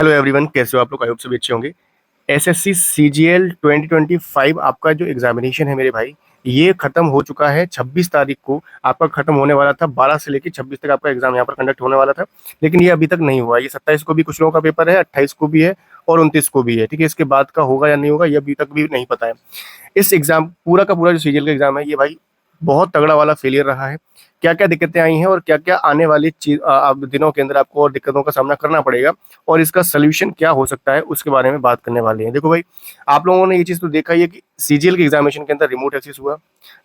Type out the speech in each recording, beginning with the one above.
Hello everyone, कैसे हो आप लोग? आई होप सभी अच्छे होंगे। एसएससी सीजीएल 2025 आपका जो एग्जामिनेशन है मेरे भाई, ये खत्म हो चुका है। 26 तारीख को आपका खत्म होने वाला था। 12 से लेकर 26 तक आपका एग्जाम यहाँ पर कंडक्ट होने वाला था, लेकिन ये अभी तक नहीं हुआ। ये 27 को भी कुछ लोगों का पेपर है, 28 को भी है और 29 को भी है। ठीक है, इसके बाद का होगा या नहीं होगा ये अभी तक भी नहीं पता है। इस एग्जाम पूरा का पूरा जो सीजीएल का एग्जाम है ये भाई बहुत तगड़ा वाला फेलियर रहा है। क्या क्या दिक्कतें आई हैं और क्या क्या आने वाली दिनों के अंदर आपको और दिक्कतों का सामना करना पड़ेगा और इसका सोल्यूशन क्या हो सकता है उसके बारे में बात करने वाले हैं। देखो भाई, आप लोगों ने ये चीज़ तो देखा ही है कि सीजीएल के एग्जामिनेशन के अंदर रिमोट एक्सेस हुआ।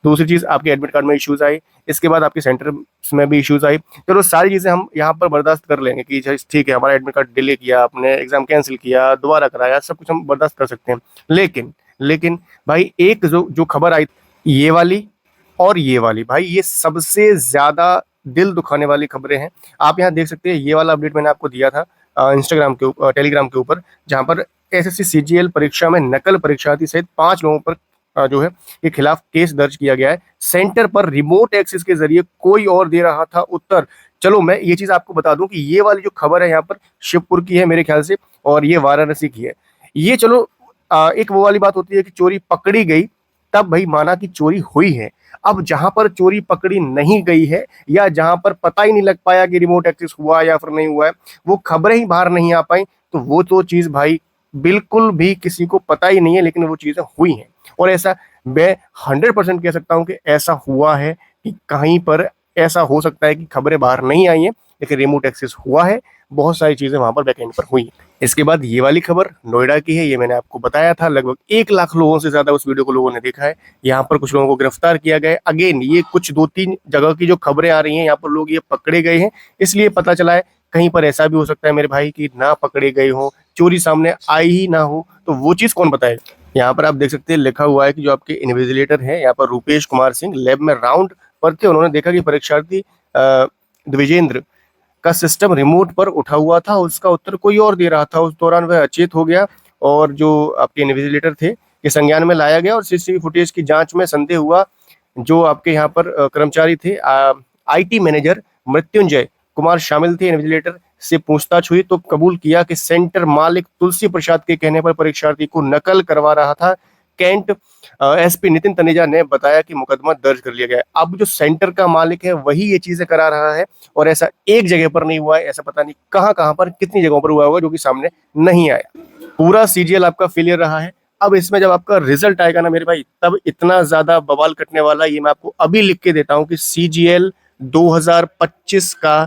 दूसरी चीज़, आपके एडमिट कार्ड में इश्यूज आई। इसके बाद आपके सेंटर में भी इश्यूज आई। चलो सारी चीज़ें हम यहाँ पर बर्दाश्त कर लेंगे कि ठीक है, हमारा एडमिट कार्ड डिले किया, आपने एग्जाम कैंसिल किया, दोबारा कराया, सब कुछ हम बर्दाश्त कर सकते हैं। लेकिन लेकिन भाई, एक जो जो खबर आई, ये वाली और ये वाली, भाई ये सबसे ज्यादा दिल दुखाने वाली खबरें हैं। आप यहाँ देख सकते हैं, ये वाला अपडेट मैंने आपको दिया था इंस्टाग्राम के ऊपर, टेलीग्राम के ऊपर, जहाँ पर एसएससी सीजीएल परीक्षा में नकल परीक्षार्थी सहित 5 लोगों पर जो है के खिलाफ केस दर्ज किया गया है। सेंटर पर रिमोट एक्सेस के जरिए कोई और दे रहा था उत्तर। चलो मैं ये चीज आपको बता दूं कि ये वाली जो खबर है यहाँ पर शिवपुर की है मेरे ख्याल से, और ये वाराणसी की है। ये चलो एक वो वाली बात होती है कि चोरी पकड़ी गई, तब भाई माना कि चोरी हुई है। अब जहां पर चोरी पकड़ी नहीं गई है या जहां पर पता ही नहीं लग पाया कि रिमोट एक्सेस हुआ या फिर नहीं हुआ है, वो खबरें ही बाहर नहीं आ पाई, तो वो तो चीज भाई बिल्कुल भी किसी को पता ही नहीं है, लेकिन वो चीजें हुई हैं। और ऐसा मैं 100% कह सकता हूं कि ऐसा हुआ है कि कहीं पर ऐसा हो सकता है कि खबरें बाहर नहीं आई हैं, लेकिन रिमोट एक्सेस हुआ है। बहुत सारी चीजें वहां पर बैकएंड पर हुई। इसके बाद ये वाली खबर नोएडा की है, ये मैंने आपको बताया था। लगभग 1 लाख लोगों से ज्यादा उस वीडियो को लोगों ने देखा है। यहाँ पर कुछ लोगों को गिरफ्तार किया गया है। अगेन ये कुछ 2-3 जगह की जो खबरें आ रही हैं, यहाँ पर लोग ये पकड़े गए हैं, इसलिए पता चला है। कहीं पर ऐसा भी हो सकता है मेरे भाई कि ना पकड़े गए हो, चोरी सामने आई ही ना हो, तो वो चीज कौन बताएगा। यहाँ पर आप देख सकते हैं, लिखा हुआ है कि जो आपके इन्विजिलेटर है यहाँ पर रूपेश कुमार सिंह लैब में राउंड पर थे। उन्होंने देखा कि परीक्षार्थी द्विजेंद्र का सिस्टम रिमोट पर उठा हुआ था, उसका उत्तर कोई और दे रहा था। उस दौरान वह अचेत हो गया और जो आपके इन्विजिलेटर थे के संज्ञान में लाया गया और सीसीटीवी फुटेज की जांच में संदेह हुआ। जो आपके यहाँ पर कर्मचारी थे, आईटी मैनेजर मृत्युंजय कुमार शामिल थे। इन्विजिलेटर से पूछताछ हुई तो कबूल किया कि सेंटर मालिक तुलसी प्रसाद के कहने पर परीक्षार्थी को नकल करवा रहा था। कैंट एसपी नितिन तनेजा ने बताया कि मुकदमा दर्ज कर लिया गया है। अब जो सेंटर का मालिक है वही ये चीजें करा रहा है, और ऐसा एक जगह पर नहीं हुआ है, ऐसा पता नहीं कहां कहां पर कितनी जगहों पर हुआ होगा जो कि सामने नहीं आया। पूरा सीजीएल आपका फेलियर रहा है। अब इसमें जब आपका रिजल्ट आएगा ना मेरे भाई, तब इतना ज्यादा बवाल कटने वाला, ये मैं आपको अभी लिख के देता हूं कि सीजीएल 2025 का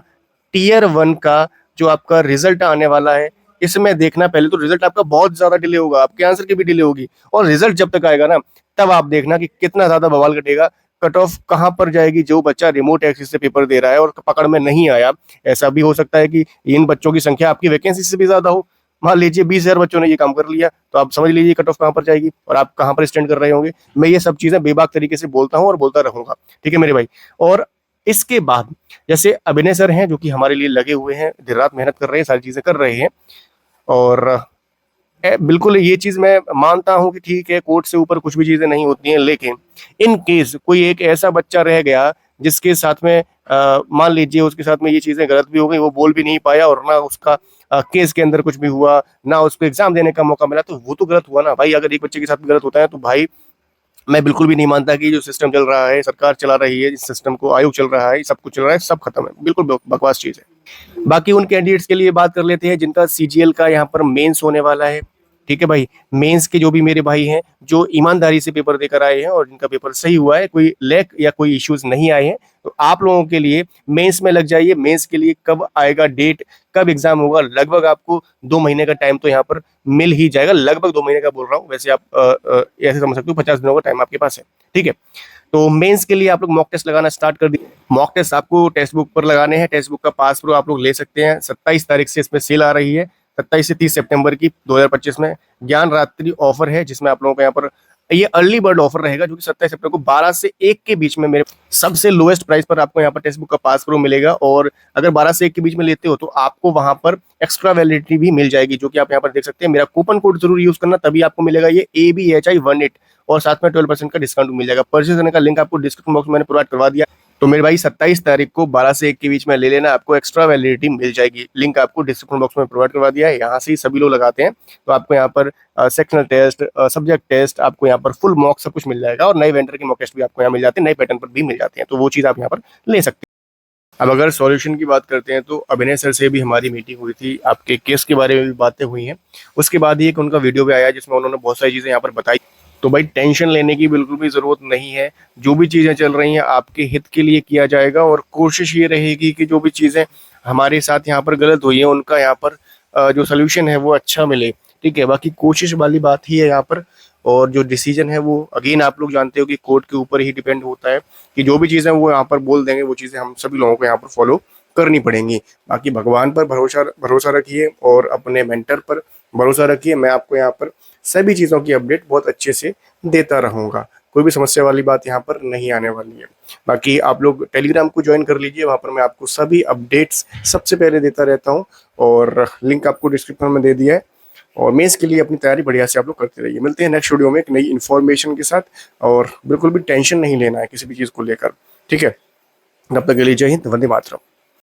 टियर 1 का जो आपका रिजल्ट आने वाला है, इसमें देखना। पहले तो रिजल्ट आपका बहुत ज्यादा डिले होगा, आपके आंसर की भी डिले होगी, और रिजल्ट जब तक आएगा ना, तब आप देखना कि कितना ज्यादा बवाल कटेगा। कट ऑफ कहां पर जाएगी। जो बच्चा रिमोट एक्सेस से पेपर दे रहा है और पकड़ में नहीं आया, ऐसा भी हो सकता है कि इन बच्चों की संख्या आपकी वैकेंसी से भी ज्यादा हो। मान लीजिए 20,000 बच्चों ने ये काम कर लिया, तो आप समझ लीजिए कट ऑफ कहां पर जाएगी और आप कहां पर स्टैंड कर रहे होंगे। मैं ये सब चीजें बेबाक तरीके से बोलता हूं और बोलता रहूंगा, ठीक है मेरे भाई। और इसके बाद जैसे अभिनय सर हैं जो कि हमारे लिए लगे हुए हैं, दिन रात मेहनत कर रहे हैं, सारी चीजें कर रहे हैं। और बिल्कुल ये चीज मैं मानता हूं कि ठीक है, कोर्ट से ऊपर कुछ भी चीजें नहीं होती हैं, लेकिन इन केस कोई एक ऐसा बच्चा रह गया जिसके साथ में मान लीजिए उसके साथ में ये चीजें गलत भी हो गई, वो बोल भी नहीं पाया और ना उसका केस के अंदर कुछ भी हुआ, ना उसको एग्जाम देने का मौका मिला, तो वो तो गलत हुआ ना भाई। अगर एक बच्चे के साथ भी गलत होता है तो भाई मैं बिल्कुल भी नहीं मानता कि जो सिस्टम चल रहा है, सरकार चला रही है इस सिस्टम को, आयोग चल रहा है, सब कुछ चल रहा है, सब खत्म है। बिल्कुल बकवास चीज है। बाकी उन कैंडिडेट्स के लिए बात कर लेते हैं जिनका सीजीएल का यहाँ पर मेंस होने वाला है। ठीक है भाई, मेंस के जो भी मेरे भाई हैं जो ईमानदारी से पेपर देकर आए हैं और जिनका पेपर सही हुआ है, कोई लैक या कोई इश्यूज नहीं आए हैं, तो आप लोगों के लिए मेंस में लग जाइए। मेंस के लिए कब आएगा डेट, कब एग्जाम होगा, लगभग आपको 2 महीने का टाइम तो यहाँ पर मिल ही जाएगा। लगभग 2 महीने का बोल रहा हूँ, वैसे आप ऐसे समझ सकते हो 50 दिनों का टाइम आपके पास है। ठीक है, तो मेंस के लिए आप लोग मॉक टेस्ट लगाना स्टार्ट कर दिए। मॉक टेस्ट आपको टेक्स्ट बुक पर लगाने हैं। टेक्स्ट बुक का पास प्रो आप लोग ले सकते हैं। 27 तारीख से इसमें सेल आ रही है, 27 से 30 सितंबर की 2025 में ज्ञान रात्रि ऑफर है, जिसमें आप लोगों को यहाँ पर ये अर्ली बर्ड ऑफर रहेगा, जो कि 27 सितंबर को 12 से 1 के बीच में मेरे सबसे लोएस्ट प्राइस पर आपको यहाँ पर टेक्स्ट बुक का पास प्रो मिलेगा। और अगर 12 से 1 के बीच में लेते हो तो आपको वहां पर एक्स्ट्रा वैलिडिटी भी मिल जाएगी, जो कि आप यहाँ पर देख सकते हैं। मेरा कूपन कोड जरूर यूज करना, तभी आपको मिलेगा ये ABHI18, और साथ में 12% का डिस्काउंट मिल जाएगा। परचेज करने का लिंक आपको डिस्क्रिप्शन बॉक्स में मैंने प्रोवाइड करवा दिया। तो मेरे भाई 27 तारीख को 12 से 1 के बीच में ले लेना, आपको एक्स्ट्रा वैलिडिटी मिल जाएगी। लिंक आपको डिस्क्रिप्शन बॉक्स में प्रोवाइड करवा दिया है, यहाँ से ही सभी लोग लगाते हैं। तो आपको यहाँ पर सेक्शनल टेस्ट, सब्जेक्ट टेस्ट, आपको यहाँ पर फुल मॉक सब कुछ मिल जाएगा, और नए वेंडर के मॉक टेस्ट भी आपको यहाँ मिल जाते हैं, नए पैटर्न पर भी मिल जाते हैं, तो वो चीज़ आप यहाँ पर ले सकते हैं। अब अगर सॉल्यूशन की बात करते हैं तो अभिनय सर से भी हमारी मीटिंग हुई थी, आपके केस के बारे में भी बातें हुई हैं। उसके बाद ही एक उनका वीडियो भी आया जिसमें उन्होंने बहुत सारी चीज़ें यहाँ पर बताई। तो भाई टेंशन लेने की बिल्कुल भी ज़रूरत नहीं है, जो भी चीज़ें चल रही हैं आपके हित के लिए किया जाएगा, और कोशिश ये रहेगी कि जो भी चीज़ें हमारे साथ यहाँ पर गलत हुई हैं उनका यहाँ पर जो सोल्यूशन है वो अच्छा मिले। ठीक है, बाकी कोशिश वाली बात ही है यहाँ पर। और जो डिसीजन है वो अगेन आप लोग जानते हो कि कोर्ट के ऊपर ही डिपेंड होता है, कि जो भी चीज़ें वो यहाँ पर बोल देंगे वो चीज़ें हम सभी लोगों को यहाँ पर फॉलो करनी पड़ेंगी। बाकी भगवान पर भरोसा भरोसा रखिए और अपने मेंटर पर भरोसा रखिए। मैं आपको यहाँ पर सभी चीज़ों की अपडेट बहुत अच्छे से देता रहूँगा, कोई भी समस्या वाली बात यहाँ पर नहीं आने वाली है। बाकी आप लोग टेलीग्राम को ज्वाइन कर लीजिए, वहाँ पर मैं आपको सभी अपडेट्स सबसे पहले देता रहता हूँ, और लिंक आपको डिस्क्रिप्शन में दे दिया है। और मेंस के लिए अपनी तैयारी बढ़िया से आप लोग करते रहिए। मिलते हैं नेक्स्ट वीडियो में एक नई इन्फॉर्मेशन के साथ, और बिल्कुल भी टेंशन नहीं लेना है किसी भी चीज़ को लेकर। ठीक है, तब तक के लिए जय हिंद, वंदे मातरम।